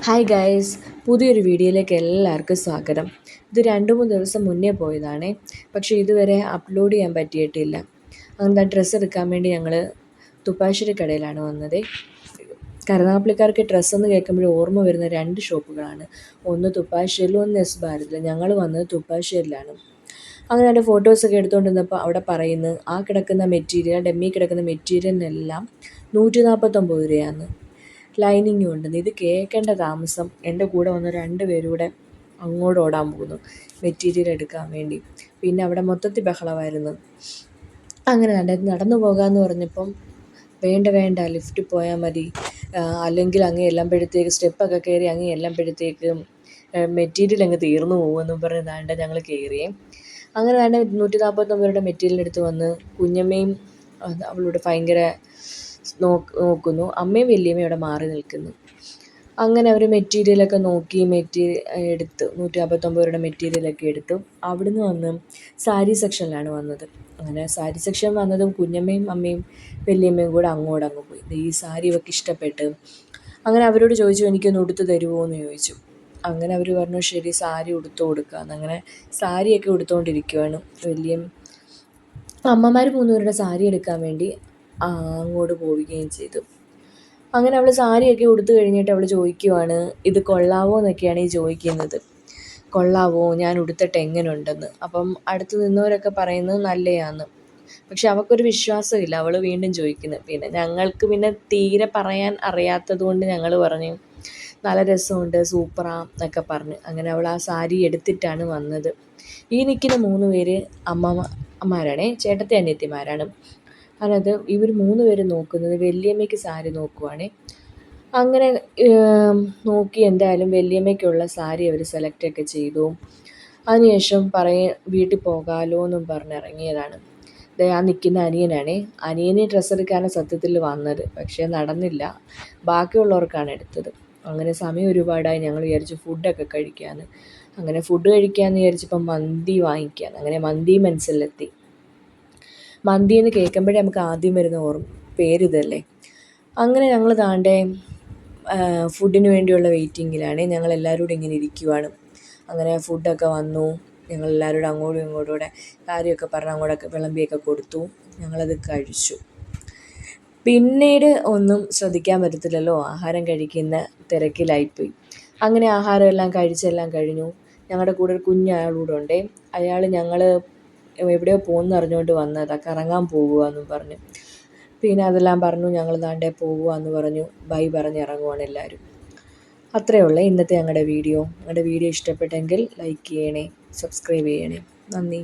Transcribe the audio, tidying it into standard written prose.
Hi guys, പുതിയൊരു വീഡിയോയിലേക്ക് എല്ലാവർക്കും സ്വാഗതം. ഇത് 2-3 ദിവസം മുന്നേ പോയതാണേ, പക്ഷേ ഇതുവരെ അപ്ലോഡ് ചെയ്യാൻ പറ്റിയിട്ടില്ല. അങ്ങനെ ഡ്രസ്സ് എടുക്കാൻ വേണ്ടി ഞങ്ങൾ തുപ്പാശ്ശേരി കടയിലാണ് വന്നത്. കരുനാഗപ്പള്ളിക്കാർക്ക് ഡ്രസ്സെന്ന് കേൾക്കുമ്പോൾ ഓർമ്മ വരുന്ന 2 ഷോപ്പുകളാണ്. ഒന്ന് തുപ്പാശ്ശേരിലും ഒന്ന് എസ് ഭാരതിലും. ഞങ്ങൾ വന്നത് തുപ്പാശ്ശേരിയിലാണ്. അങ്ങനെ അതിൻ്റെ ഫോട്ടോസൊക്കെ എടുത്തുകൊണ്ടിരുന്നപ്പോൾ അവിടെ പറയുന്നു ആ കിടക്കുന്ന മെറ്റീരിയൽ, ഡമ്മി കിടക്കുന്ന മെറ്റീരിയലിനെല്ലാം 149 രൂപയാണ്. ലൈനിങ്ങും ഉണ്ടെന്ന്. ഇത് കേൾക്കേണ്ട താമസം എൻ്റെ കൂടെ വന്ന 2 പേരും കൂടെ അങ്ങോട്ട് ഓടാൻ പോകുന്നു മെറ്റീരിയൽ എടുക്കാൻ വേണ്ടി. പിന്നെ അവിടെ മൊത്തത്തിൽ ബഹളമായിരുന്നു. അങ്ങനെ നടന്നു പോകാമെന്ന് പറഞ്ഞപ്പം വേണ്ട ലിഫ്റ്റിൽ പോയാൽ മതി, അല്ലെങ്കിൽ അങ്ങ് ചെല്ലുമ്പോഴത്തേക്ക് സ്റ്റെപ്പൊക്കെ കയറി അങ്ങ് ചെല്ലുമ്പോഴത്തേക്കും മെറ്റീരിയൽ അങ്ങ് തീർന്നു പോകുമെന്നും പറഞ്ഞ് ഞങ്ങൾ കയറിയേ. അങ്ങനെ 149 രൂപയുടെ മെറ്റീരിയൽ എടുത്ത് വന്ന് കുഞ്ഞമ്മയും അവളോട് ഭയങ്കര നോക്കുന്നു. അമ്മയും വല്യമ്മയും അവിടെ മാറി നിൽക്കുന്നു. അങ്ങനെ അവർ മെറ്റീരിയലൊക്കെ നോക്കി എടുത്ത് 149 രൂപയുടെ മെറ്റീരിയലൊക്കെ എടുത്തു. അവിടുന്ന് വന്ന് സാരി സെക്ഷനിലാണ് വന്നത്. അങ്ങനെ സാരി സെക്ഷൻ വന്നതും കുഞ്ഞമ്മയും അമ്മയും വല്യമ്മയും കൂടെ അങ്ങ് പോയി. ഈ സാരി ഇവർക്ക് ഇഷ്ടപ്പെട്ട്. അങ്ങനെ അവരോട് ചോദിച്ചു, എനിക്കൊന്ന് ഉടുത്ത് തരുമോ എന്ന് ചോദിച്ചു. അങ്ങനെ അവർ പറഞ്ഞു ശരി, സാരി ഉടുത്ത് കൊടുക്കാമെന്ന്. അങ്ങനെ സാരിയൊക്കെ ഉടുത്തുകൊണ്ടിരിക്കുവാണ്. അമ്മമാർ 3 പേരുടെ സാരി എടുക്കാൻ വേണ്ടി അങ്ങോട്ട് പോവുകയും ചെയ്തു. അങ്ങനെ അവൾ സാരിയൊക്കെ ഉടുത്ത് കഴിഞ്ഞിട്ട് അവൾ ചോദിക്കുവാണ്, ഇത് കൊള്ളാവോ എന്നൊക്കെയാണ് ഈ ചോദിക്കുന്നത്. കൊള്ളാവോ, ഞാൻ ഉടുത്തിട്ട് എങ്ങനെയുണ്ടെന്ന്. അപ്പം അടുത്ത് നിന്നവരൊക്കെ പറയുന്നത് നല്ലതാന്ന്. പക്ഷെ അവൾക്കൊരു വിശ്വാസമില്ല. അവൾ വീണ്ടും ചോദിക്കുന്നു. പിന്നെ ഞങ്ങൾക്ക് തീരെ പറയാൻ അറിയാത്തത് കൊണ്ട് ഞങ്ങൾ പറഞ്ഞു നല്ല രസമുണ്ട്, സൂപ്പറാ എന്നൊക്കെ പറഞ്ഞ്. അങ്ങനെ അവൾ ആ സാരി എടുത്തിട്ടാണ് വന്നത്. ഈ നിൽക്കുന്ന 3 പേര് അമ്മമാരാണേ, ചേട്ടത്തി അനിയത്തിമാരാണ്. അതിനകത്ത് ഇവർ 3 പേരും നോക്കുന്നത് വല്യമ്മയ്ക്ക് സാരി നോക്കുവാണേ. അങ്ങനെ നോക്കി എന്തായാലും വല്യമ്മയ്ക്കുള്ള സാരി അവർ സെലക്റ്റൊക്കെ ചെയ്തു. അതിനുശേഷം വീട്ടിൽ പോകാമല്ലോ എന്നും പറഞ്ഞിറങ്ങിയതാണ്. ആ നിൽക്കുന്ന അനിയനാണേ. അനിയന് ഡ്രസ്സ് എടുക്കാനാണ് സത്യത്തിൽ വന്നത്, പക്ഷേ നടന്നില്ല. ബാക്കിയുള്ളവർക്കാണ് എടുത്തത്. അങ്ങനെ സമയം ഒരുപാടായി. ഞങ്ങൾ വിചാരിച്ചു ഫുഡൊക്കെ കഴിക്കാമെന്ന്. അങ്ങനെ ഫുഡ് കഴിക്കാമെന്ന് വിചാരിച്ചപ്പം മന്തി വാങ്ങിക്കാമെന്ന്. അങ്ങനെ മന്തി മനസ്സിലെത്തി. മന്തി എന്ന് കേൾക്കുമ്പോഴേ നമുക്ക് ആദ്യം വരുന്ന പേരിതല്ലേ. അങ്ങനെ ഞങ്ങൾ ഫുഡിന് വേണ്ടിയുള്ള വെയിറ്റിങ്ങിലാണ്. ഞങ്ങളെല്ലാവരും കൂടി ഇങ്ങനെ ഇരിക്കുവാണ്. അങ്ങനെ ഫുഡൊക്കെ വന്നു. ഞങ്ങളെല്ലാവരും കൂടെ അങ്ങോട്ടും ഇങ്ങോട്ടും കൂടെ കാര്യമൊക്കെ പറഞ്ഞ് അങ്ങോട്ടൊക്കെ വിളമ്പിയൊക്കെ കൊടുത്തു. ഞങ്ങളത് കഴിച്ചു. പിന്നീട് ഒന്നും ശ്രദ്ധിക്കാൻ പറ്റത്തില്ലല്ലോ, ആഹാരം കഴിക്കുന്ന തിരക്കിലായിപ്പോയി. അങ്ങനെ ആഹാരമെല്ലാം കഴിച്ചെല്ലാം കഴിഞ്ഞു. ഞങ്ങളുടെ കൂടെ ഒരു കുഞ്ഞയാളൂടെ ഉണ്ടേ. ഞങ്ങൾ എവിടെയോ പോകുമെന്ന് അറിഞ്ഞുകൊണ്ട് വന്നതാണ്, കറങ്ങാൻ പോകുകയെന്നും പറഞ്ഞു. പിന്നെ അതെല്ലാം പറഞ്ഞു. ഞങ്ങൾ പോകുകയെന്ന് പറഞ്ഞു. ബൈ പറഞ്ഞ് ഇറങ്ങുവാണ് എല്ലാവരും. അത്രയേ ഉള്ളൂ ഇന്നത്തെ ഞങ്ങളുടെ വീഡിയോ. ഞങ്ങളുടെ വീഡിയോ ഇഷ്ടപ്പെട്ടെങ്കിൽ ലൈക്ക് ചെയ്യണേ, സബ്സ്ക്രൈബ് ചെയ്യണേ. നന്ദി.